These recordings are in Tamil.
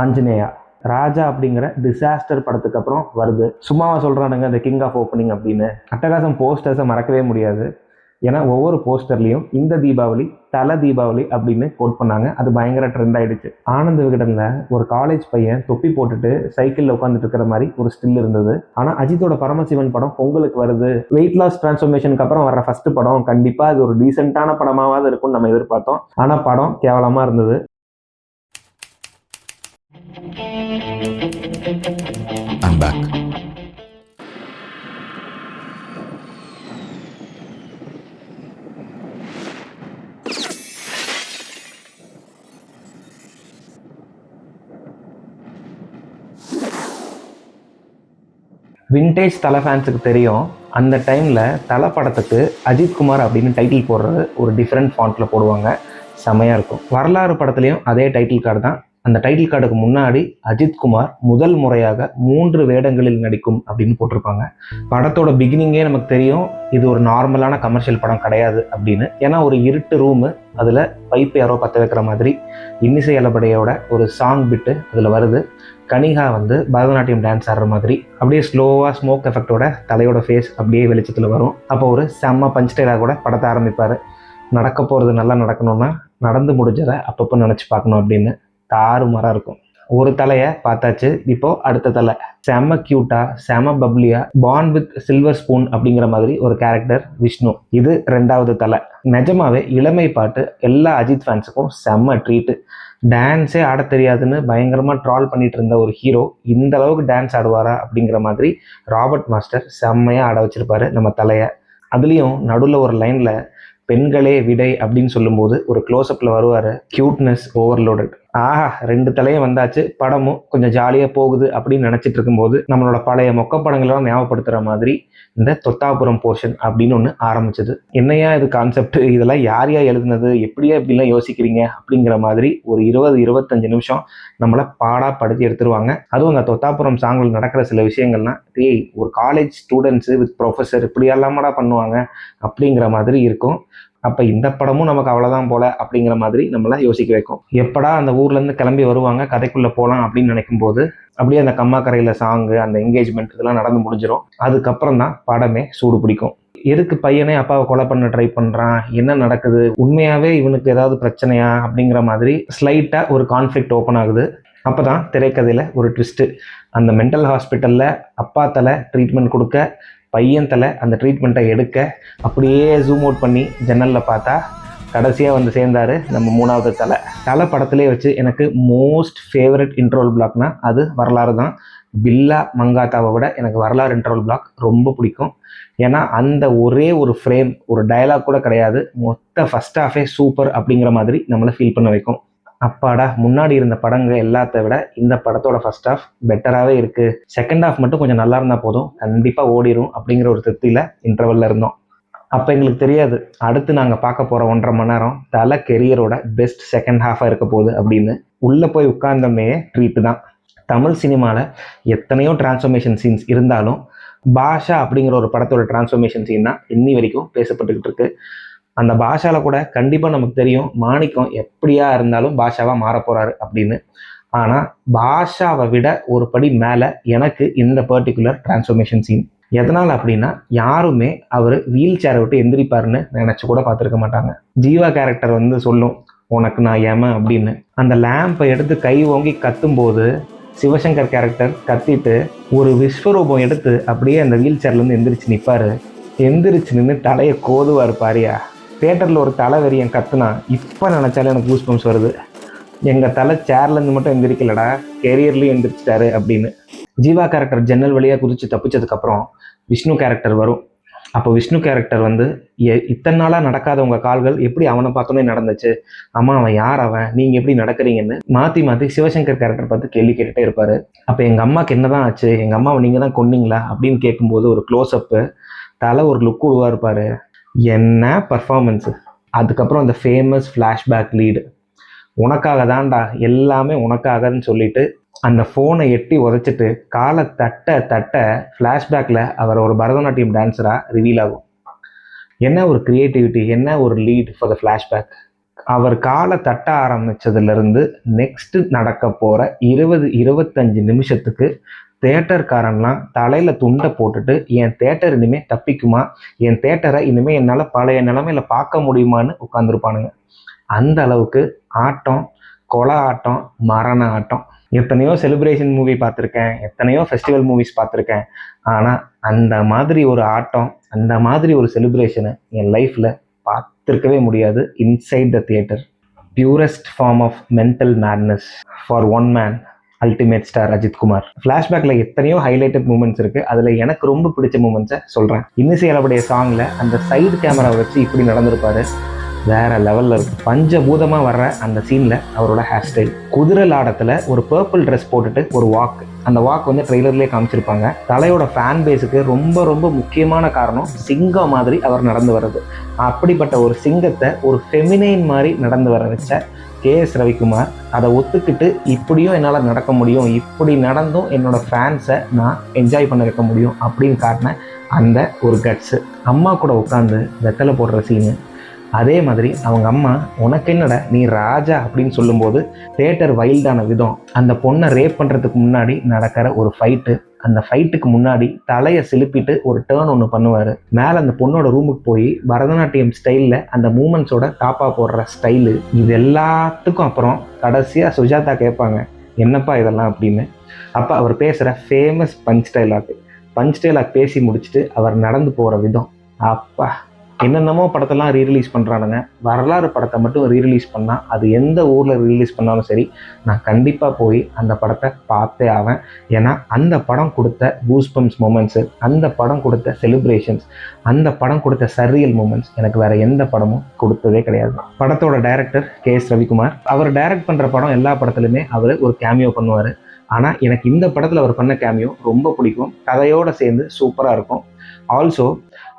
ஆஞ்சநேயா ராஜா அப்படிங்கிற டிசாஸ்டர் படத்துக்கு அப்புறம் வருது. சும்மாவா சொல்கிறானுங்க இந்த கிங் ஆஃப் ஓப்பனிங் அப்படின்னு. அட்டகாசம் போஸ்டர்ஸை மறக்கவே முடியாது. ஏன்னா ஒவ்வொரு போஸ்டர்லையும் இந்த தீபாவளி தலை தீபாவளி அப்படின்னு கோட் பண்ணாங்க. அது பயங்கர ட்ரெண்ட் ஆயிடுச்சு. ஆனந்த் விகடனில் ஒரு காலேஜ் பையன் தொப்பி போட்டுட்டு சைக்கிளில் உட்காந்துட்டு இருக்கிற மாதிரி ஒரு ஸ்டில் இருந்தது. ஆனால் அஜித்தோட பரமசிவன் படம் பொங்கலுக்கு வருது, வெயிட் லாஸ் டிரான்ஸ்ஃபர்மேஷனுக்கு அப்புறம் வர ஃபர்ஸ்ட் படம், கண்டிப்பாக அது ஒரு டீசெண்டான படமாவது இருக்கும்னு நம்ம எதிர்பார்த்தோம். ஆனால் படம் கேவலமாக இருந்தது. I'm back. விண்டேஜ் தலை ஃபேன்ஸுக்கு தெரியும், அந்த டைமில் தலை படத்துக்கு அஜித் குமார் அப்படின்னு டைட்டில் போடுறது ஒரு டிஃப்ரெண்ட் ஃபாண்ட்டில் போடுவாங்க. செமையாக இருக்கும். வரலாறு படத்துலையும் அதே டைட்டில் கார்டு தான். அந்த டைட்டில் கார்டுக்கு முன்னாடி அஜித் குமார் முதல் முறையாக 3 வேடங்களில் நடிக்கும் அப்படின்னு போட்டிருப்பாங்க. படத்தோட பிகினிங்கே நமக்கு தெரியும் இது ஒரு நார்மலான கமர்ஷியல் படம் கிடையாது அப்படின்னு. ஏன்னா ஒரு இருட்டு ரூமு, அதில் பைப் யாரோ பற்ற வைக்கிற மாதிரி இன்னிசை இலப்படையோட ஒரு சாங் பிட்டு அதில் வருது. கனிகா பரதநாட்டியம் டான்ஸ் ஆடுற மாதிரி அப்படியே ஸ்லோவாக ஸ்மோக் எஃபெக்டோட தலையோட ஃபேஸ் அப்படியே வெளிச்சத்தில் வரும். அப்போ ஒரு செம்ம பஞ்ச் ஸ்டைலாக கூட படத்தை ஆரம்பிப்பார். நடக்க போகிறது நல்லா நடக்கணும்னா நடந்து முடிஞ்சதை அப்பப்போ நினச்சி பார்க்கணும் அப்படின்னு. தாறுமாறாக இருக்கும். ஒரு தலையை பார்த்தாச்சு, இப்போ அடுத்த தலை. செம கியூட்டா, செம பப்ளியா, பார்ன் வித் சில்வர் ஸ்பூன் அப்படிங்கிற மாதிரி ஒரு கேரக்டர் விஷ்ணு. இது 2வது தலை. நிஜமாவே இளமை பாட்டு எல்லா அஜித் ஃபேன்ஸுக்கும் செம்ம ட்ரீட்டு. டான்ஸே ஆட தெரியாதுன்னு பயங்கரமாக ட்ரால் பண்ணிட்டு இருந்த ஒரு ஹீரோ இந்த அளவுக்கு டான்ஸ் ஆடுவாரா அப்படிங்கிற மாதிரி ராபர்ட் மாஸ்டர் செம்மையாக ஆட வச்சிருப்பாரு நம்ம தலையை. அதுலேயும் நடுவில் ஒரு லைனில் பெண்களே விடை அப்படின்னு சொல்லும்போது ஒரு க்ளோஸ்அப்பில் வருவார். Cuteness overloaded. ஆஹா, 2 தலையும் வந்தாச்சு, படமும் கொஞ்சம் ஜாலியாக போகுது அப்படின்னு நினச்சிட்டு இருக்கும்போது நம்மளோட பழைய மொக்க படங்கள்லாம் ஞாபகப்படுத்துகிற மாதிரி இந்த தொத்தாபுரம் போர்ஷன் அப்படின்னு ஒன்று ஆரம்பிச்சது. என்னையா இது கான்செப்ட், இதெல்லாம் யாரையா எழுதுனது, எப்படியா இப்படிலாம் யோசிக்கிறீங்க அப்படிங்கிற மாதிரி ஒரு 20-25 நிமிஷம் நம்மளை பாடாப்படுத்தி எடுத்துருவாங்க. அதுவும் அந்த தொத்தாபுரம் சாங்கில் நடக்கிற சில விஷயங்கள்லாம் ஒரு காலேஜ் ஸ்டூடெண்ட்ஸு வித் ப்ரொஃபஸர் இப்படி எல்லாமடா பண்ணுவாங்க அப்படிங்கிற மாதிரி இருக்கும். அப்போ இந்த படமும் நமக்கு அவ்வளோதான் போல அப்படிங்கிற மாதிரி நம்மளை யோசிக்க வைக்கும். எப்படா அந்த ஊர்லேருந்து கிளம்பி வருவாங்க கதைக்குள்ளே போகலாம் அப்படின்னு நினைக்கும் போது அப்படியே அந்த கம்மாக்கரையில் சாங்கு, அந்த என்கேஜ்மெண்ட் இதெல்லாம் நடந்து முடிஞ்சிடும். அதுக்கப்புறம் தான் படமே சூடு பிடிக்கும். எதுக்கு பையனே அப்பாவை கொலை பண்ண ட்ரை பண்ணுறான், என்ன நடக்குது, உண்மையாகவே இவனுக்கு ஏதாவது பிரச்சனையா அப்படிங்கிற மாதிரி ஸ்லைட்டாக ஒரு கான்ஃப்ளிக்ட் ஓப்பன் ஆகுது. அப்போ தான் திரைக்கதையில் ஒரு ட்விஸ்ட்டு. அந்த மென்டல் ஹாஸ்பிட்டலில் அப்பா தலை ட்ரீட்மெண்ட் கொடுக்க, பையன் தலை அந்த ட்ரீட்மெண்ட்டை எடுக்க, அப்படியே ஜூம் அவுட் பண்ணி ஜன்னலில் பார்த்தா கடைசியாக சேர்ந்தார் நம்ம 3வது தலை. தலை படத்திலே வச்சு எனக்கு மோஸ்ட் ஃபேவரட் இன்ட்ரோல் பிளாக்னா அது வரலாறு தான். பில்லா மங்காத்தாவை விட எனக்கு வரலாறு இன்ட்ரோல் பிளாக் ரொம்ப பிடிக்கும். ஏன்னா அந்த ஒரே ஒரு ஃப்ரேம், ஒரு டயலாக் கூட கிடையாது, மொத்த ஃபர்ஸ்ட் ஹாஃபே சூப்பர் அப்படிங்கிற மாதிரி நம்மளை ஃபீல் பண்ண வைக்கும். அப்பாடா, முன்னாடி இருந்த படங்கள் எல்லாத்த விட இந்த படத்தோட ஃபர்ஸ்ட் ஹாஃப் பெட்டராகவே இருக்குது, செகண்ட் ஹாஃப் மட்டும் கொஞ்சம் நல்லா இருந்தால் போதும், கண்டிப்பாக ஓடிடும் அப்படிங்கிற ஒரு திருப்தியில் இன்டர்வல்ல இருந்தோம். அப்போ எங்களுக்கு தெரியாது அடுத்து நாங்கள் பார்க்க போகிற 1.5 மணி நேரம் தலை கெரியரோட பெஸ்ட் செகண்ட் ஹாஃபாக இருக்க போகுது அப்படின்னு. உள்ளே போய் உட்கார்ந்தோமே ட்ரீட்டு தான். தமிழ் சினிமாவில் எத்தனையோ டிரான்ஸ்ஃபர்மேஷன் சீன்ஸ் இருந்தாலும் பாஷா அப்படிங்கிற ஒரு படத்தோட டிரான்ஸ்ஃபர்மேஷன் சீன் தான் இன்னி வரைக்கும் பேசப்பட்டுக்கிட்டு இருக்கு. அந்த பாஷாவில் கூட கண்டிப்பாக நமக்கு தெரியும் மாணிக்கம் எப்படியா இருந்தாலும் பாஷாவாக மாறப்போகிறாரு அப்படின்னு. ஆனால் பாஷாவை விட ஒரு படி மேலே எனக்கு இந்த பர்டிகுலர் டிரான்ஸ்ஃபர்மேஷன் சீன். எதனால் அப்படின்னா, யாருமே அவர் வீல் சேரை விட்டு எந்திரிப்பாருன்னு நினச்சி கூட பார்த்துருக்க மாட்டாங்க. ஜீவா கேரக்டர் சொல்லும் உனக்கு நான் ஏம அப்படின்னு. அந்த லேம்பை எடுத்து கை ஓங்கி கத்தும்போது சிவசங்கர் கேரக்டர் கத்திட்டு ஒரு விஸ்வரூபம் எடுத்து அப்படியே அந்த வீல் சேர்லேருந்து எந்திரிச்சு நிற்பார். எந்திரிச்சு நின்று தலையை கோதுவார் பாரியா. தியேட்டரில் ஒரு தலைவெறியன் கத்துனா இப்போ நினச்சாலே எனக்கு கூஸ் பம்ப்ஸ் வருது. எங்கள் தலை சேர்லேருந்து மட்டும் எந்திரிக்கலடா, கெரியர்லேயும் எந்திரிச்சிட்டாரு அப்படின்னு. ஜீவா கேரக்டர் ஜன்னல் வழியாக குதிச்சு தப்பிச்சதுக்கப்புறம் விஷ்ணு கேரக்டர் வரும். அப்போ விஷ்ணு கேரக்டர் இத்தனை நாளாக நடக்காத உங்கள் கால்கள் எப்படி அவனை பார்த்தோன்னே நடந்துச்சு, அம்மா அவன் யார், அவன் நீங்கள் எப்படி நடக்கிறீங்கன்னு மாற்றி மாற்றி சிவசங்கர் கேரக்டர் பார்த்து கேள்வி கேட்டுகிட்டே இருப்பார். அப்போ எங்கள் அம்மாவுக்கு என்ன தான் ஆச்சு, எங்கள் அம்மாவை நீங்கள் தான் கொன்னீங்களா அப்படின்னு கேட்கும்போது ஒரு க்ளோஸ்அப்பு, தலை ஒரு லுக் விடுவா இருப்பார். என்ன பர்ஃபார்மன்ஸு. அதுக்கப்புறம் அந்த ஃபேமஸ் ஃப்ளாஷ்பேக் லீடு, உனக்காக தான்டா எல்லாமே உனக்காகன்னு சொல்லிட்டு அந்த ஃபோனை எட்டி உதச்சிட்டு காலை தட்ட தட்ட ஃப்ளாஷ்பேக்கில் அவர் ஒரு பரதநாட்டியம் டான்ஸராக ரிவீல் ஆகும். என்ன ஒரு க்ரியேட்டிவிட்டி, என்ன ஒரு லீட் ஃபார் த ஃப்ளாஷ்பேக். அவர் காலை தட்ட ஆரம்பிச்சதுலேருந்து நெக்ஸ்ட்டு நடக்க போகிற 20-25 நிமிஷத்துக்கு தேட்டர்காரன்லாம் தலையில் துண்டை போட்டுட்டு என் தேட்டர் இனிமேல் தப்பிக்குமா, என் தேட்டரை இனிமேல் என்னால் பழைய நிலைமையில் பார்க்க முடியுமான்னு உட்காந்துருப்பானுங்க. அந்த அளவுக்கு ஆட்டம், கொலை ஆட்டம், மரண ஆட்டம். எத்தனையோ செலிப்ரேஷன் மூவி பார்த்துருக்கேன், எத்தனையோ ஃபெஸ்டிவல் மூவிஸ் பார்த்துருக்கேன். ஆனால் அந்த மாதிரி ஒரு ஆட்டம், அந்த மாதிரி ஒரு செலிப்ரேஷனை என் லைஃப்பில் பார்த்துருக்கவே முடியாது. Inside the theatre, purest form of mental madness for one man, ultimate star Ajith Kumar. ஃப்ளாஷ்பேக்கில் எத்தனையோ ஹைலைட்டட் மூமெண்ட்ஸ் இருக்குது. அதில் எனக்கு ரொம்ப பிடிச்ச மூமெண்ட்ஸை சொல்கிறேன். இன்னிசை அளவுடைய சாங்கில் அந்த சைடு கேமராவை வச்சு இப்படி நடந்திருப்பாரு, வேற லெவலில் இருக்கும். பஞ்சபூதமாக வர்ற அந்த சீனில் அவரோட ஹேர் ஸ்டைல், குதிரை லாடத்தில் ஒரு பர்பிள் ட்ரெஸ் போட்டுட்டு ஒரு வாக், அந்த வாக் வந்து ட்ரெய்லர்லேயே காமிச்சிருப்பாங்க. தலையோட ஃபேன் பேஸுக்கு ரொம்ப ரொம்ப முக்கியமான காரணம் சிங்கம் மாதிரி அவர் நடந்து வர்றது. அப்படிப்பட்ட ஒரு சிங்கத்தை ஒரு ஃபெமினைன் மாதிரி நடந்து வர வச்ச KS ரவிக்குமார் அதை ஒத்துக்கிட்டு இப்படியும் என்னால் நடக்க முடியும், இப்படி நடந்தும் என்னோட ஃபேன்ஸை நான் என்ஜாய் பண்ண வைக்க முடியும் அப்படின்னு காட்டின அந்த ஒரு கட்ஸு. அம்மா கூட உட்காந்து வெத்தலை போடுற சீனு, அதே மாதிரி அவங்க அம்மா உனக்கு என்னடா நீ ராஜா அப்படின்னு சொல்லும்போது தேட்டர் வைல்டான விதம், அந்த பொண்ணை ரேப் பண்ணுறதுக்கு முன்னாடி நடக்கிற ஒரு ஃபைட்டு, அந்த ஃபைட்டுக்கு முன்னாடி தலையை சிலுப்பிட்டு ஒரு டேர்ன் ஒன்று பண்ணுவார். மேலே அந்த பொண்ணோட ரூமுக்கு போய் பரதநாட்டியம் ஸ்டைலில் அந்த மூமெண்ட்ஸோட டாப்பாக போடுற ஸ்டைலு, இது எல்லாத்துக்கும் அப்புறம் கடைசியாக சுஜாதா கேட்பாங்க என்னப்பா இதெல்லாம் அப்படின்னு. அப்போ அவர் பேசுகிற ஃபேமஸ் பஞ்ச் டைலாக் பேசி முடிச்சுட்டு அவர் நடந்து போகிற விதம், அப்பா என்னென்னமோ படத்தெல்லாம் ரீரிலீஸ் பண்ணுறானுங்க. வரலாறு படத்தை மட்டும் ரீரிலீஸ் பண்ணால் அது எந்த ஊரில் ரீரிலீஸ் பண்ணாலும் சரி, நான் கண்டிப்பாக போய் அந்த படத்தை பார்த்தே ஆவேன். ஏன்னா அந்த படம் கொடுத்த கூஸ்பம்ஸ் மூமெண்ட்ஸு, அந்த படம் கொடுத்த செலிப்ரேஷன்ஸ், அந்த படம் கொடுத்த சர்ரியல் மூமெண்ட்ஸ் எனக்கு வேறு எந்த படமும் கொடுத்ததே கிடையாது. படத்தோட டைரக்டர் KS ரவிக்குமார். அவர் டைரக்ட் பண்ணுற படம் எல்லா படத்துலையுமே அவர் ஒரு கேமியோ பண்ணுவார். ஆனால் எனக்கு இந்த படத்தில் அவர் பண்ண கேமியோ ரொம்ப பிடிக்கும். கதையோடு சேர்ந்து சூப்பராக இருக்கும். ஆல்சோ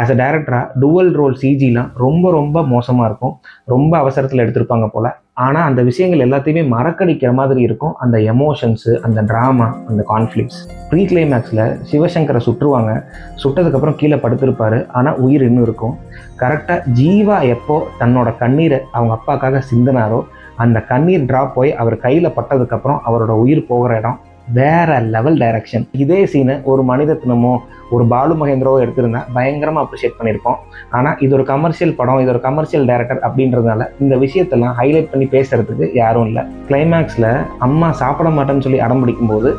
ஆஸ் அ டைரக்டராக டுவல் ரோல் CGலாம் ரொம்ப ரொம்ப மோசமாக இருக்கும், ரொம்ப அவசரத்தில் எடுத்திருப்பாங்க போல். ஆனால் அந்த விஷயங்கள் எல்லாத்தையுமே மறக்கடிக்கிற மாதிரி இருக்கும். அந்த எமோஷன்ஸு, அந்த ட்ராமா, அந்த கான்ஃப்ளிக்ஸ். ப்ரீ கிளைமேக்ஸில் சிவசங்கரை சுட்டுருவாங்க. சுட்டதுக்கப்புறம் கீழே படுத்திருப்பார், ஆனால் உயிர் இன்னும் இருக்கும். கரெக்டாக ஜீவா எப்போ தன்னோட கண்ணீரை அவங்க அப்பாக்காக சிந்தினாரோ, அந்த கண்ணீர் ட்ராப் போய் அவர் கையில் பட்டதுக்கப்புறம் அவரோட உயிர் போகிற இடம் வேற லெவல் டைரக்ஷன். இதே சீனை ஒரு மணிரத்னமோ ஒரு பாலு மகேந்திரவோ எடுத்திருந்தா பயங்கரமாக அப்ரிஷியேட் பண்ணியிருப்போம். ஆனால் இது ஒரு கமர்ஷியல் படம், இது ஒரு கமர்ஷியல் டைரக்டர் அப்படின்றதுனால இந்த விஷயத்தெல்லாம் ஹைலைட் பண்ணி பேசுறதுக்கு யாரும் இல்லை. கிளைமேக்ஸில் அம்மா சாப்பிட மாட்டேன்னு சொல்லி அடம் பிடிக்கும்போது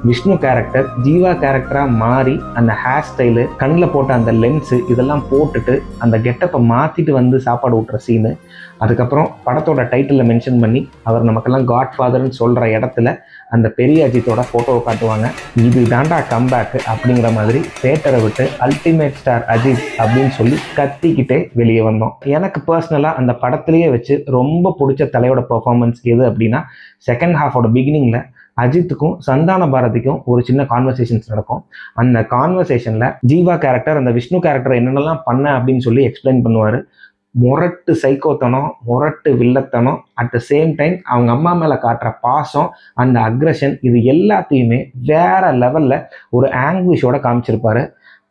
விஷ்ணு கேரக்டர் ஜீவா கேரக்டராக மாறி அந்த ஹேர் ஸ்டைலு, கண்ணில் போட்ட அந்த லென்ஸு இதெல்லாம் போட்டுட்டு அந்த கெட்டப்பை மாற்றிட்டு வந்து சாப்பாடு ஊட்டுற சீனு, அதுக்கப்புறம் படத்தோட டைட்டிலில் மென்ஷன் பண்ணி அவர் நமக்கெல்லாம் காட்ஃபாதர்னு சொல்கிற இடத்துல அந்த பெரிய அஜித்தோட ஃபோட்டோவை காட்டுவாங்க. இது தாண்டா கம்பேக்கு அப்படிங்கிற மாதிரி தேட்டரை விட்டு அல்டிமேட் ஸ்டார் அஜித் அப்படின்னு சொல்லி கத்திக்கிட்டே வெளியே வந்தோம். எனக்கு பர்சனலாக அந்த படத்துலேயே வச்சு ரொம்ப பிடிச்ச தலையோட பெர்ஃபார்மன்ஸ் எது அப்படின்னா, செகண்ட் ஹாஃபோட பிகினிங்கில் அஜித்துக்கும் சந்தான பாரதிக்கும் ஒரு சின்ன கான்வர்சேஷன்ஸ் நடக்கும். அந்த கான்வர்சேஷனில் ஜீவா கேரக்டர் அந்த விஷ்ணு கேரக்டர் என்னென்னலாம் பண்ண அப்படின்னு சொல்லி எக்ஸ்பிளைன் பண்ணுவார். முரட்டு சைக்கோத்தனம், முரட்டு வில்லத்தனம், அட் த சேம் டைம் அவங்க அம்மா மேலே காட்டுற பாசம், அந்த அக்ரஷன், இது எல்லாத்தையுமே வேற லெவலில் ஒரு ஆங்குவிஷோட காமிச்சிருப்பாரு.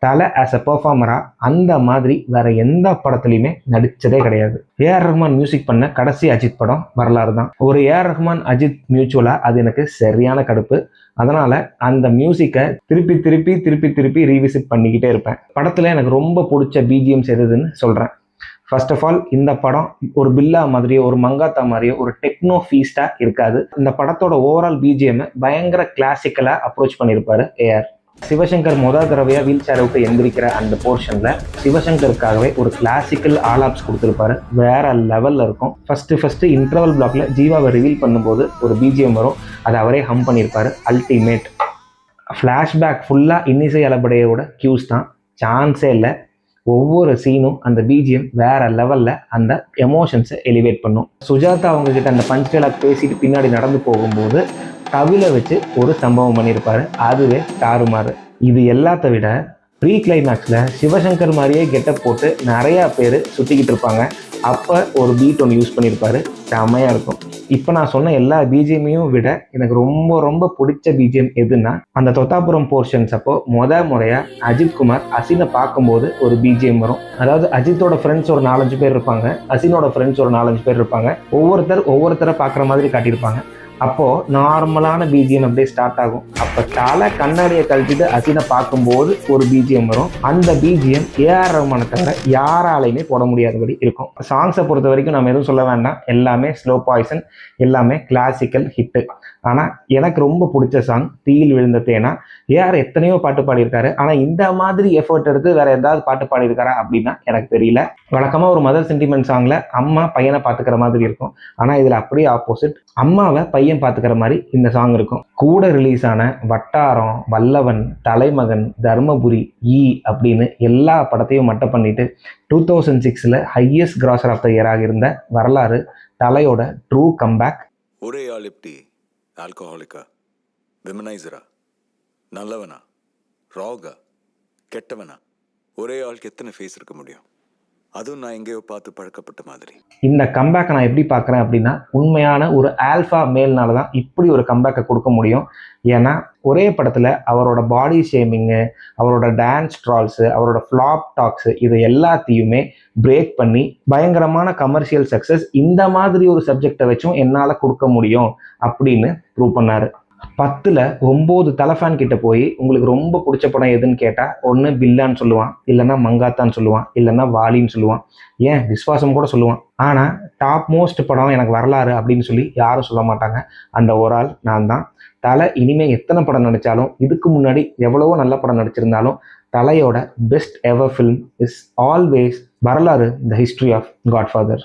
தலை ஆஸ் அ பெர்ஃபார்மராக அந்த மாதிரி வேற எந்த படத்துலையுமே நடித்ததே கிடையாது. ஏஆர் ரஹ்மான் மியூசிக் பண்ண கடைசி அஜித் படம் வரலாறு தான். ஒரு ஏஆர் ரஹ்மான் அஜித் மியூச்சுவலாக அது எனக்கு சரியான கடுப்பு. அதனால் அந்த மியூசிக்கை திருப்பி திருப்பி திருப்பி திருப்பி ரீவிசிட் பண்ணிக்கிட்டே இருப்பேன். படத்தில் எனக்கு ரொம்ப பிடிச்ச பிஜிஎம்ஸ் எதுன்னு சொல்கிறேன். ஃபர்ஸ்ட் ஆஃப் ஆல், இந்த படம் ஒரு பில்லா மாதிரியோ ஒரு மங்காத்தா மாதிரியோ ஒரு டெக்னோ ஃபீஸ்டாக இருக்காது. இந்த படத்தோட ஓவரால் பிஜிஎம் பயங்கர கிளாசிக்கலாக அப்ரோச் பண்ணியிருப்பாரு ஏஆர். சிவசங்கர் முதல் தடவையாக வீல் சேரை விட்டு எந்திரிக்கிற அந்த போர்ஷனில் சிவசங்கருக்காகவே ஒரு கிளாசிக்கல் ஆலாப்ஸ் கொடுத்துருப்பாரு. வேற லெவலில் இருக்கும். ஃபஸ்ட்டு இன்டர்வல் பிளாக்ல ஜீவாவை ரிவீல் பண்ணும்போது ஒரு பிஜிஎம் வரும், அதை அவரே ஹம் பண்ணியிருப்பாரு. அல்டிமேட். ஃப்ளாஷ்பேக் ஃபுல்லாக இன்னிசை அளபடையோட கியூஸ் தான், சான்ஸே இல்லை. ஒவ்வொரு சீனும் அந்த பிஜிஎம் வேற லெவலில் அந்த எமோஷன்ஸை எலிவேட் பண்ணும். சுஜாதா அவங்கக்கிட்ட அந்த பஞ்ச் டைலாக் பேசிட்டு பின்னாடி நடந்து போகும்போது தவில வச்சு ஒரு சம்பவம் பண்ணியிருப்பாரு, அதுவே தாறுமாறு. இது எல்லாத்த விட ப்ரீ கிளைமேக்ஸில் சிவசங்கர் மாதிரியே கெட்டப் போட்டு நிறையா பேர் சுற்றிக்கிட்டு இருப்பாங்க. அப்போ ஒரு பீட் ஒன்று யூஸ் பண்ணியிருப்பாரு, செம்மையாக இருக்கும். இப்போ நான் சொன்ன எல்லா பிஜிஎம்மையும் விட எனக்கு ரொம்ப ரொம்ப பிடிச்ச பிஜிஎம் எதுன்னா, அந்த தொத்தாபுரம் போர்ஷன்ஸ் அப்போ முறையாக அஜித்குமார் அசினை பார்க்கும்போது ஒரு பிஜிஎம் வரும். அதாவது அஜித்தோட ஃப்ரெண்ட்ஸ் ஒரு 4-5 பேர் இருப்பாங்க, அசினோட ஃப்ரெண்ட்ஸ் ஒரு 4-5 பேர் இருப்பாங்க. ஒவ்வொருத்தரை பார்க்குற மாதிரி காட்டியிருப்பாங்க. அப்போது நார்மலான பிஜிஎம் அப்படியே ஸ்டார்ட் ஆகும். அப்போ தலை கண்ணாடியை கழிச்சிட்டு அசினை பார்க்கும்போது ஒரு பிஜிஎம் வரும். அந்த பிஜிஎம் ஏஆர் ரஹ்மானை தவிர யாராலையுமே போட முடியாதபடி இருக்கும். சாங்ஸை பொறுத்த வரைக்கும் நம்ம எதுவும் சொல்ல வேண்டாம், எல்லாமே ஸ்லோ பாய்சன், எல்லாமே கிளாசிக்கல் ஹிட்டு. ஆனால் எனக்கு ரொம்ப பிடிச்ச சாங் தீயில் விழுந்த தேனா. ஏஆர் எத்தனையோ பாட்டு பாடியிருக்காரு, ஆனால் இந்த மாதிரி எஃபர்ட் எடுத்து வேற ஏதாவது பாட்டு பாடியிருக்காரா அப்படின்னா எனக்கு தெரியல. வழக்கமாக ஒரு மதர் சென்டிமெண்ட் சாங்கில் அம்மா பையனை பார்த்துக்கிற மாதிரி இருக்கும், ஆனால் இதில் அப்படியே ஆப்போசிட், அம்மாவை பையன் பார்த்துக்கிற மாதிரி இந்த சாங் இருக்கும். கூட ரிலீஸ் ஆன வட்டாரம், வல்லவன், தலைமகன், தர்மபுரி, அப்படின்னு எல்லா படத்தையும் மட்டை பண்ணிட்டு 2006 ஹையஸ்ட் கிராசர் ஆஃப் த இயராக இருந்த வரலாறு தலையோட ட்ரூ கம்பேக். ஒரே ஆள் எப்படி ஆல்கஹாலிக்கா, விமனைசரா, நல்லவனா, ராகா, கெட்டவனா, ஒரே ஆளுக்கு எத்தனை ஃபேஸ் இருக்க முடியும்? அதுவும் நான் எங்கேயோ பார்த்து பழக்கப்பட்ட மாதிரி. இந்த கம்பேக்கை நான் எப்படி பார்க்குறேன் அப்படின்னா, உண்மையான ஒரு ஆல்ஃபா மேல்னால தான் இப்படி ஒரு கம்பேக்கை கொடுக்க முடியும். ஏன்னா ஒரே படத்தில் அவரோட பாடி ஷேமிங்கு, அவரோட டான்ஸ் ட்ரால்ஸு, அவரோட ஃப்ளாப் டாக்ஸு, இது எல்லாத்தையுமே பிரேக் பண்ணி பயங்கரமான கமர்ஷியல் சக்ஸஸ் இந்த மாதிரி ஒரு சப்ஜெக்டை வச்சும் என்னால் கொடுக்க முடியும் அப்படின்னு ப்ரூவ் பண்ணார். 10ல் 9 தலைஃபேன் கிட்ட போய் உங்களுக்கு ரொம்ப பிடிச்ச படம் எதுன்னு கேட்டால் ஒன்று பில்லான்னு சொல்லுவான், இல்லைன்னா மங்காத்தான்னு சொல்லுவான், இல்லைன்னா வாலின்னு சொல்லுவான், ஏன் விஸ்வாசம் கூட சொல்லுவான். ஆனால் டாப் மோஸ்ட் படம் எனக்கு வரலாறு அப்படின்னு சொல்லி யாரும் சொல்ல மாட்டாங்க. அந்த ஒரு ஆள் நான் தான். தலை இனிமேல் எத்தனை படம் நடித்தாலும், இதுக்கு முன்னாடி எவ்வளவோ நல்ல படம் நடிச்சிருந்தாலும், தலையோட best ever film is always வரலாறு, த ஹிஸ்ட்ரி ஆஃப் காட்ஃபாதர்.